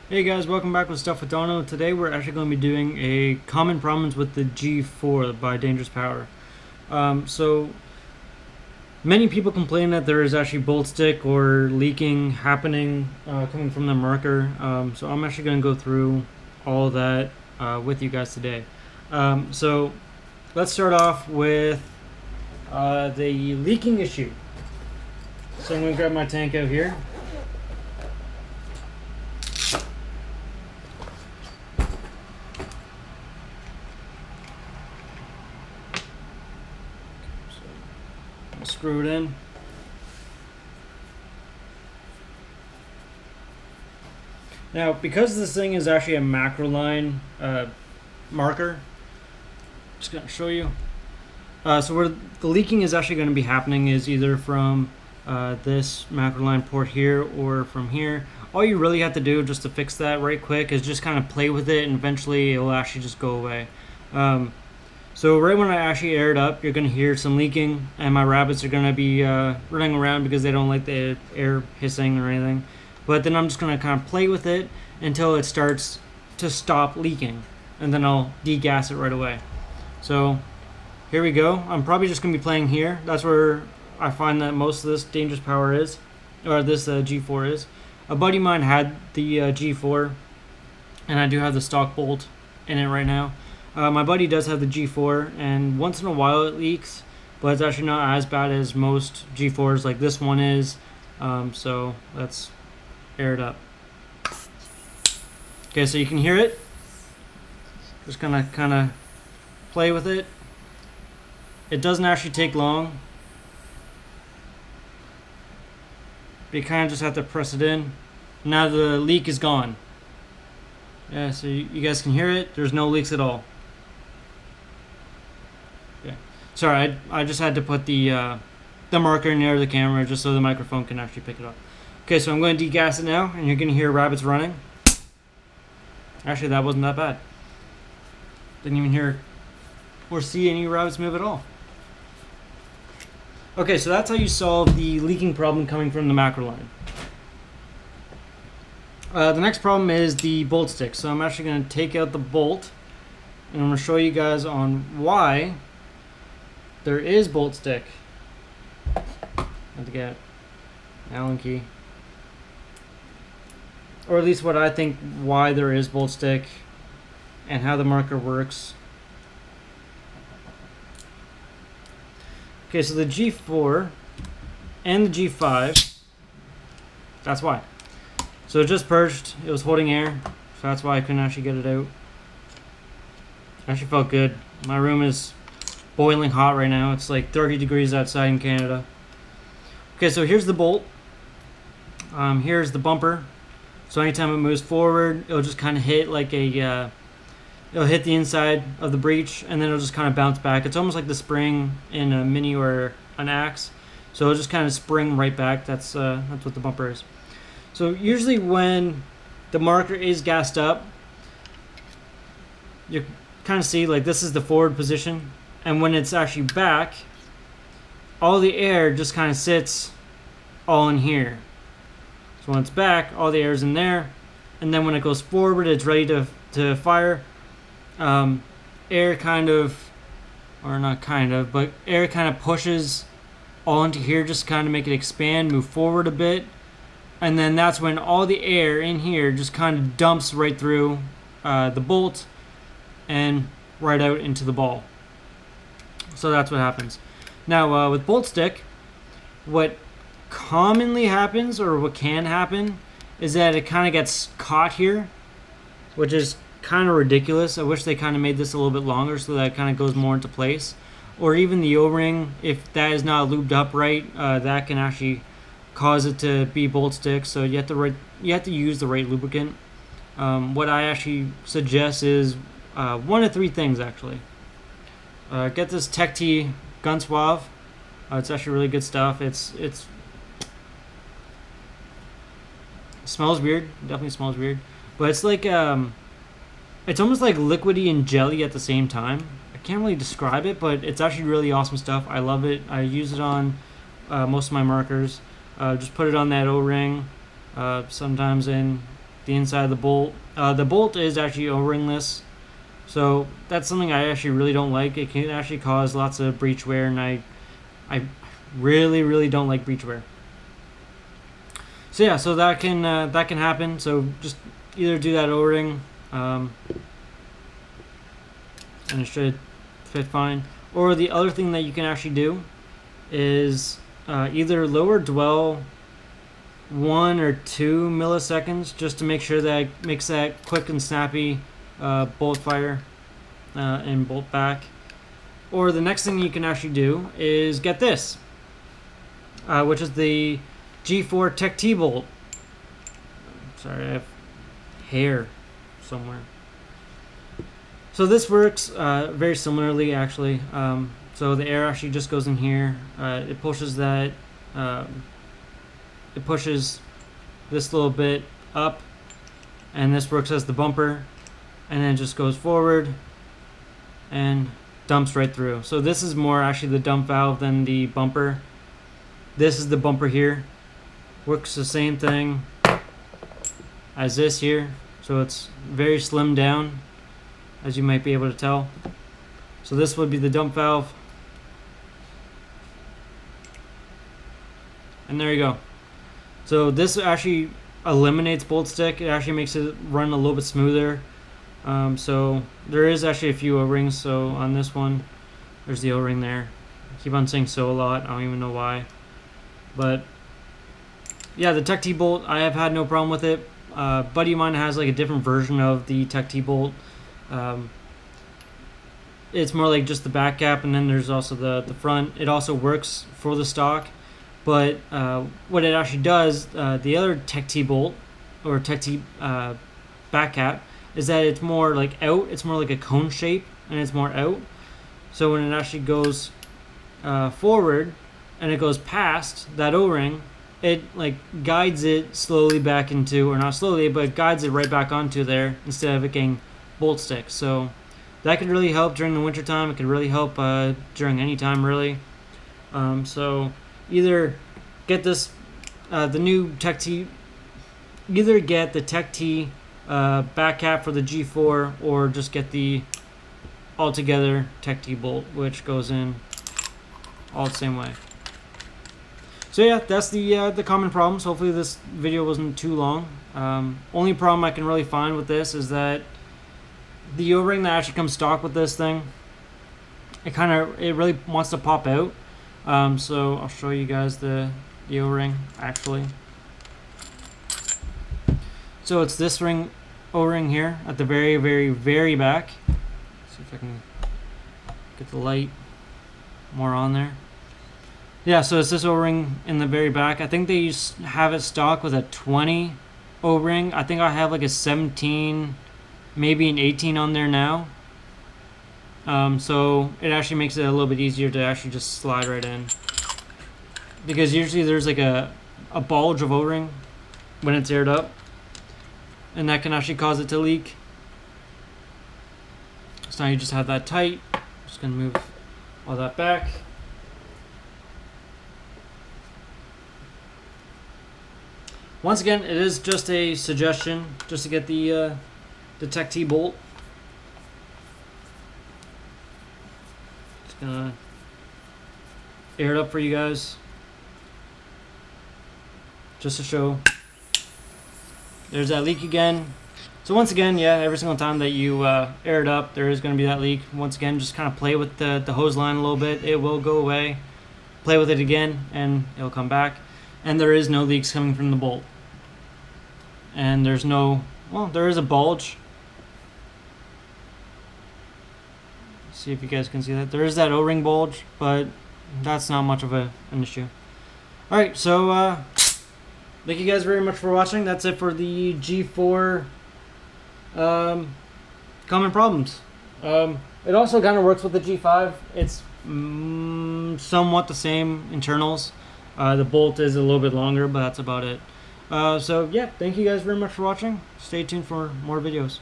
Hey guys, welcome back with Stuff with Dono. Today we're actually going to be doing a common problems with the G4 by Dangerous Power. So many people complain that there is actually bolt stick or leaking happening coming from the marker. So I'm actually going to go through all of that with you guys today. So let's start off with the leaking issue. So I'm going to grab my tank out here. Screw it in. Now, because this thing is actually a macro line marker, just gonna show you. So where the leaking is actually going to be happening is either from this macro line port here or from here. All you really have to do just to fix that right quick is just kind of play with it, and eventually it will actually just go away. So right when I actually air it up, you're going to hear some leaking, and my rabbits are going to be running around because they don't like the air hissing or anything. But then I'm just going to kind of play with it until it starts to stop leaking, and then I'll degas it right away. So here we go. I'm probably just going to be playing here. That's where I find that most of this Dangerous Power is, or this G4 is. A buddy of mine had the G4, and I do have the stock bolt in it right now. My buddy does have the G4, and once in a while it leaks, but it's actually not as bad as most G4s like this one is. So let's air it up. Okay, so you can hear it. Just gonna kind of play with it. It doesn't actually take long. But you kind of just have to press it in. Now the leak is gone. Yeah, so you guys can hear it. There's no leaks at all. Okay. Sorry, I just had to put the marker near the camera just so the microphone can actually pick it up. Okay, so I'm going to degas it now, and you're going to hear rabbits running. Actually, that wasn't that bad. Didn't even hear or see any rabbits move at all. Okay, so that's how you solve the leaking problem coming from the macro line. The next problem is the bolt stick. So I'm actually going to take out the bolt, and I'm going to show you guys on why there is bolt stick. I have to get Allen key. Or at least what I think why there is bolt stick and how the marker works. Okay, so the G4 and the G5, that's why. So it just purged, it was holding air, so that's why I couldn't actually get it out. Actually felt good. My room is boiling hot right now. It's like 30 degrees outside in Canada. Okay, so here's the bolt. Here's the bumper. So anytime it moves forward, it'll just kind of hit like a, it'll hit the inside of the breech, and then it'll just kind of bounce back. It's almost like the spring in a Mini or an Axe. So it'll just kind of spring right back. That's what the bumper is. So usually when the marker is gassed up, you kind of see like this is the forward position, and when it's actually back, all the air just kind of sits all in here. So when it's back, all the air is in there, and then when it goes forward, it's ready to fire. Air kind of, or not kind of, but air kind of pushes all into here, just kind of make it expand, move forward a bit, and then that's when all the air in here just kind of dumps right through the bolt and right out into the ball. So that's what happens. Now with bolt stick, what commonly happens, or what can happen, is that it kind of gets caught here, which is kind of ridiculous. I wish they kind of made this a little bit longer so that it kind of goes more into place. Or even the O-ring, if that is not lubed up right, that can actually cause it to be bolt stick. So you have to use the right lubricant. What I actually suggest is one of three things actually. Get this Tech T gun swab. It's actually really good stuff. It smells weird. Definitely smells weird, but it's like it's almost like liquidy and jelly at the same time. I can't really describe it, but it's actually really awesome stuff. I love it. I use it on most of my markers. Just put it on that O-ring, sometimes in the inside of the bolt. The bolt is actually O-ringless, so that's something I actually really don't like. It can actually cause lots of breech wear, and I really don't like breech wear. So yeah, so that can happen. So just either do that O-ring, and it should fit fine. Or the other thing that you can actually do is either lower dwell 1 or 2 milliseconds, just to make sure that it makes that quick and snappy bolt fire and bolt back. Or the next thing you can actually do is get this, which is the G4 Tech T bolt. Sorry, I have hair somewhere. So this works very similarly, actually. So the air actually just goes in here. It pushes that. It pushes this little bit up, and this works as the bumper, and then it just goes forward and dumps right through. So this is more actually the dump valve than the bumper. This is the bumper here. Works the same thing as this here, so it's very slimmed down, as you might be able to tell. So this would be the dump valve, and there you go. So this actually eliminates bolt stick. It actually makes it run a little bit smoother. So there is actually a few O-rings. So on this one, there's the O-ring there. I keep on saying so a lot. I don't even know why. But yeah, the Tech T bolt, I have had no problem with it. Buddy of mine has like a different version of the Tech T bolt. It's more like just the back cap, and then there's also the front. It also works for the stock. But what it actually does, the other Tech T bolt or Tech T back cap, is that it's more like out. It's more like a cone shape, and it's more out. So when it actually goes forward and it goes past that O-ring, it like guides it slowly back into, or not slowly, but guides it right back onto there instead of it getting bolt stick. So that could really help during the winter time. It could really help during any time, really. So either get this, the new Tech T, either get the Tech T back cap for the G4, or just get the altogether Tech T bolt, which goes in all the same way. So yeah, that's the common problems. Hopefully this video wasn't too long. Only problem I can really find with this is that the O-ring that actually comes stock with this thing, it really wants to pop out. So I'll show you guys the O-ring actually. So it's this O-ring here at the very back. Let's see if I can get the light more on there. Yeah, so it's this O-ring in the very back. I think they have it stock with a 20 O-ring. I think I have like a 17, maybe an 18 on there now. So it actually makes it a little bit easier to actually just slide right in, because usually there's like a bulge of O-ring when it's aired up, and that can actually cause it to leak. So now you just have that tight. Just gonna move all that back. Once again, it is just a suggestion, just to get the Tech T bolt. Just gonna air it up for you guys, just to show. There's that leak again. So once again, yeah, every single time that you air it up, there is going to be that leak. Once again, just kind of play with the hose line a little bit. It will go away. Play with it again, and it'll come back. And there is no leaks coming from the bolt. And there's no, well, there is a bulge. Let's see if you guys can see that. There is that O-ring bulge, but that's not much of an issue. Alright, so thank you guys very much for watching. That's it for the G4 common problems. It also kind of works with the G5. It's somewhat the same internals. The bolt is a little bit longer, but that's about it. So yeah, thank you guys very much for watching. Stay tuned for more videos.